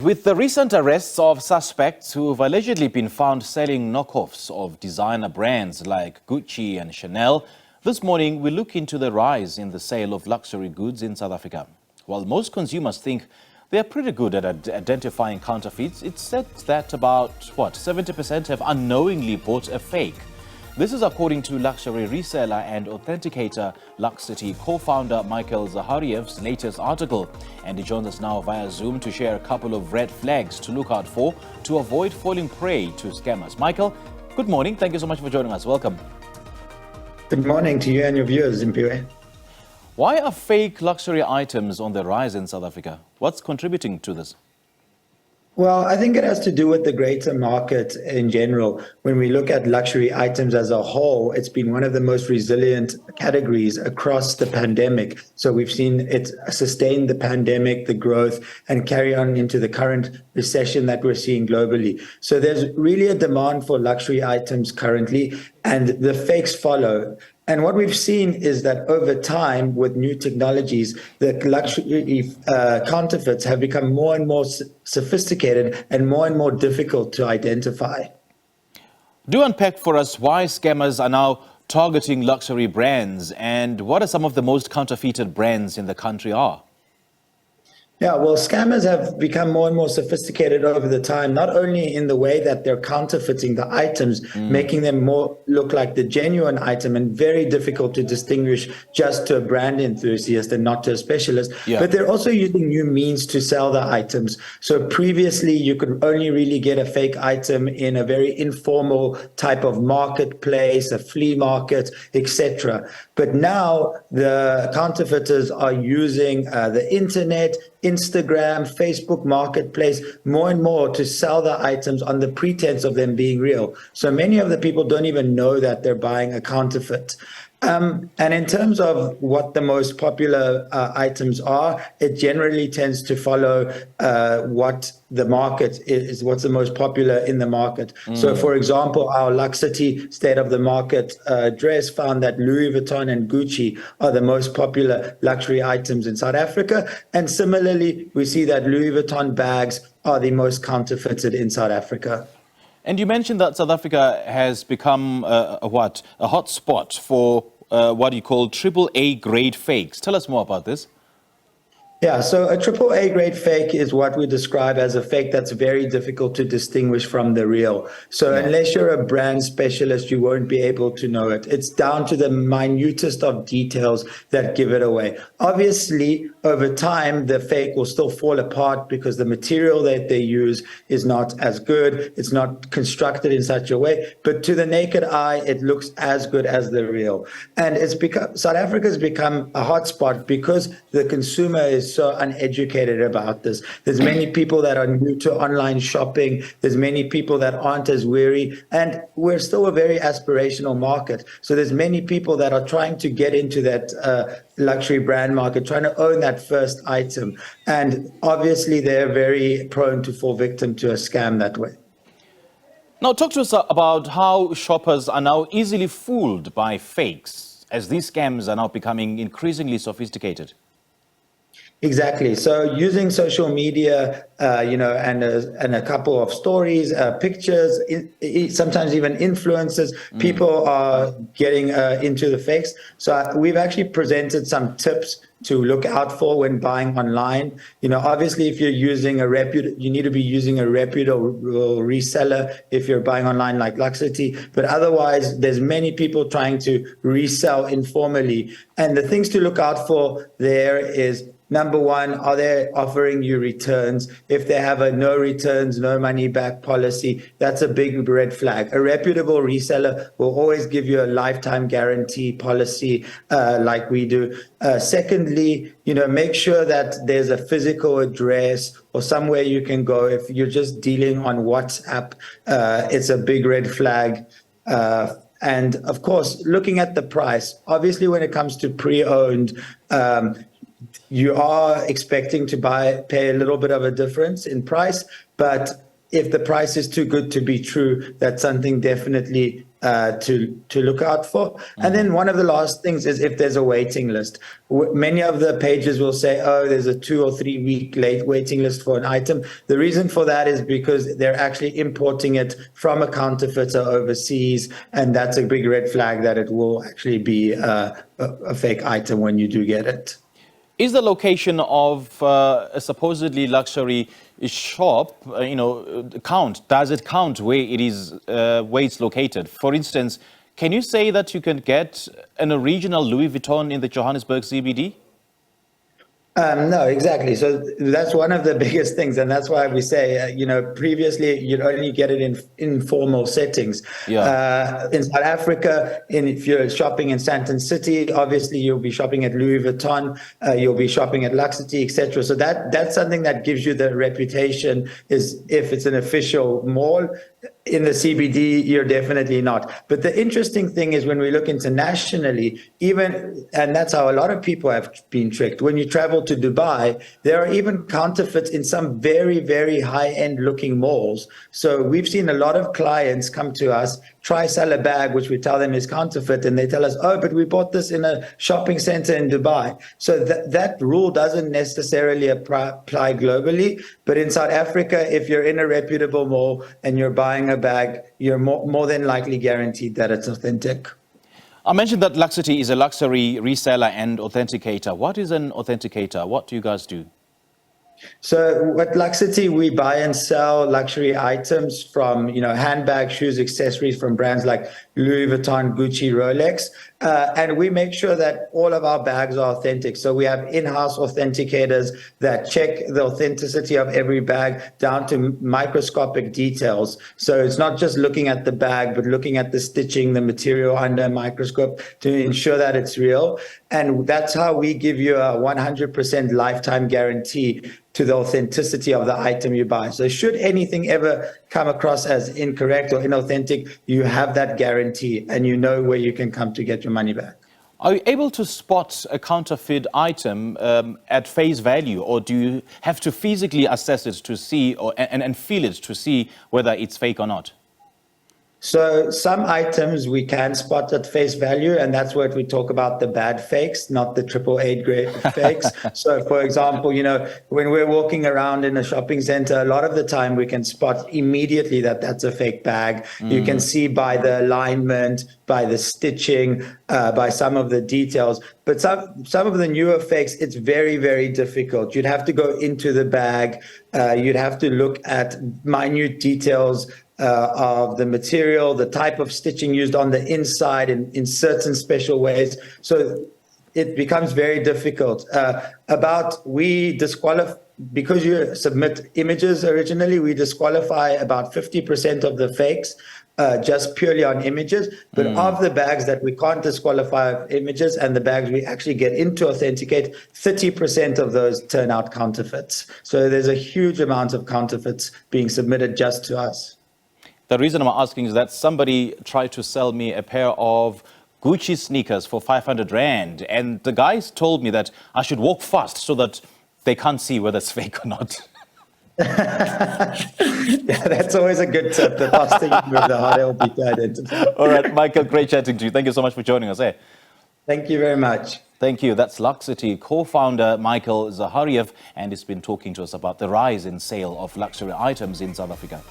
With the recent arrests of suspects who've allegedly been found selling knockoffs of designer brands like Gucci and Chanel, this morning we look into the rise in the sale of luxury goods in South Africa. While most consumers think they're pretty good at identifying counterfeits, it's said that about, 70% have unknowingly bought a fake. This is according to luxury reseller and authenticator Luxity co-founder Michael Zahariev's latest article. And he joins us now via Zoom to share a couple of red flags to look out for to avoid falling prey to scammers. Michael, good morning. Thank you so much for joining us. Welcome. Good morning to you and your viewers, Mpiwe. Why are fake luxury items on the rise in South Africa? What's contributing to this? Well, I think it has to do with the greater market in general. When we look at luxury items as a whole, it's been one of the most resilient categories across the pandemic. So we've seen it sustain the pandemic, the growth, and carry on into the current recession that we're seeing globally. So there's really a demand for luxury items currently, and the fakes follow. And what we've seen is that over time, with new technologies, the luxury counterfeits have become more and more sophisticated and more difficult to identify. Do unpack for us why scammers are now targeting luxury brands and what are some of the most counterfeited brands in the country are? Yeah, well, scammers have become more and more sophisticated over the time, not only in the way that they're counterfeiting the items, making them more look like the genuine item and very difficult to distinguish just to a brand enthusiast and not to a specialist, but they're also using new means to sell the items. So previously, you could only really get a fake item in a very informal type of marketplace, a flea market, etc. But now the counterfeiters are using the internet, Instagram, Facebook Marketplace, more and more to sell the items on the pretense of them being real. So many of the people don't even know that they're buying a counterfeit. And in terms of what the most popular items are, it generally tends to follow what the market is, what's the most popular in the market. So, for example, our Luxity State of the Market dress found that Louis Vuitton and Gucci are the most popular luxury items in South Africa. And similarly, we see that Louis Vuitton bags are the most counterfeited in South Africa. And you mentioned that South Africa has become a hot spot for what you call AAA grade fakes. Tell us more about this. Yeah, so a AAA grade fake is what we describe as a fake that's very difficult to distinguish from the real. So unless you're a brand specialist, you won't be able to know it. It's down to the minutest of details that give it away. Obviously, over time, the fake will still fall apart because the material that they use is not as good. It's not constructed in such a way. But to the naked eye, it looks as good as the real. And South Africa has become a hotspot because the consumer is so uneducated about this. There's many people that are new to online shopping. There's many people that aren't as wary, and we're still a very aspirational market. So there's many people that are trying to get into that luxury brand market, trying to own that first item. And obviously they're very prone to fall victim to a scam that way. Now talk to us about how shoppers are now easily fooled by fakes as these scams are now becoming increasingly sophisticated. Exactly. So using social media, and a couple of stories, pictures, sometimes even influencers, people are getting into the fakes. So we've actually presented some tips to look out for when buying online. Obviously, if you're using you need to be using a reputable reseller if you're buying online like Luxity. But otherwise, there's many people trying to resell informally. And the things to look out for there is, number one, are they offering you returns? If they have a no returns, no money back policy, that's a big red flag. A reputable reseller will always give you a lifetime guarantee policy like we do. Secondly, make sure that there's a physical address or somewhere you can go. If you're just dealing on WhatsApp, it's a big red flag. And of course, looking at the price, obviously when it comes to pre-owned, you are expecting to pay a little bit of a difference in price, but if the price is too good to be true, that's something definitely to look out for. And then one of the last things is if there's a waiting list. Many of the pages will say, oh, there's a 2 or 3 week late waiting list for an item. The reason for that is because they're actually importing it from a counterfeiter overseas, and that's a big red flag that it will actually be a fake item when you do get it. Is the location of a supposedly luxury shop, does it count where it is, where it's located? For instance, can you say that you can get an original Louis Vuitton in the Johannesburg CBD? No, exactly. So that's one of the biggest things. And that's why we say, previously you'd only get it in informal settings. Yeah. In South Africa, if you're shopping in Sandton City, obviously you'll be shopping at Louis Vuitton, you'll be shopping at Luxity, etc. So that's something that gives you the reputation, is if it's an official mall. In the CBD, you're definitely not. But the interesting thing is when we look internationally, and that's how a lot of people have been tricked. When you travel to Dubai, there are even counterfeits in some very, very high-end looking malls. So we've seen a lot of clients come to us, try sell a bag, which we tell them is counterfeit, and they tell us, oh, but we bought this in a shopping center in Dubai. So that rule doesn't necessarily apply globally. But in South Africa, if you're in a reputable mall and you're buying a bag, you're more than likely guaranteed that it's authentic. I mentioned that Luxity is a luxury reseller and authenticator. What is an authenticator? What do you guys do? So at Luxity, we buy and sell luxury items from, handbags, shoes, accessories from brands like Louis Vuitton, Gucci, Rolex. And we make sure that all of our bags are authentic. So we have in-house authenticators that check the authenticity of every bag down to microscopic details. So it's not just looking at the bag, but looking at the stitching, the material under a microscope to ensure that it's real. And that's how we give you a 100% lifetime guarantee to the authenticity of the item you buy. So should anything ever come across as incorrect or inauthentic, you have that guarantee and you know where you can come to get your money back. Are you able to spot a counterfeit item at face value, or do you have to physically assess it to see and feel it to see whether it's fake or not? So some items we can spot at face value, and that's what we talk about, the bad fakes, not the AAA grade fakes. So for example, when we're walking around in a shopping center, a lot of the time we can spot immediately that that's a fake bag. You can see by the alignment, by the stitching, by some of the details. But some of the newer fakes, it's very, very difficult. You'd have to go into the bag. You'd have to look at minute details of the material, the type of stitching used on the inside in certain special ways. So it becomes very difficult. Because you submit images originally, we disqualify about 50% of the fakes just purely on images. But of the bags that we can't disqualify images and the bags we actually get into authenticate, 30% of those turn out counterfeits. So there's a huge amount of counterfeits being submitted just to us. The reason I'm asking is that somebody tried to sell me a pair of Gucci sneakers for 500 Rand. And the guys told me that I should walk fast so that they can't see whether it's fake or not. Yeah, that's always a good tip. The faster you move, the harder it'll be to identify. All right, Michael, great chatting to you. Thank you so much for joining us. Thank you very much. Thank you. That's Luxity co-founder Michael Zahariev, and he's been talking to us about the rise in sale of luxury items in South Africa.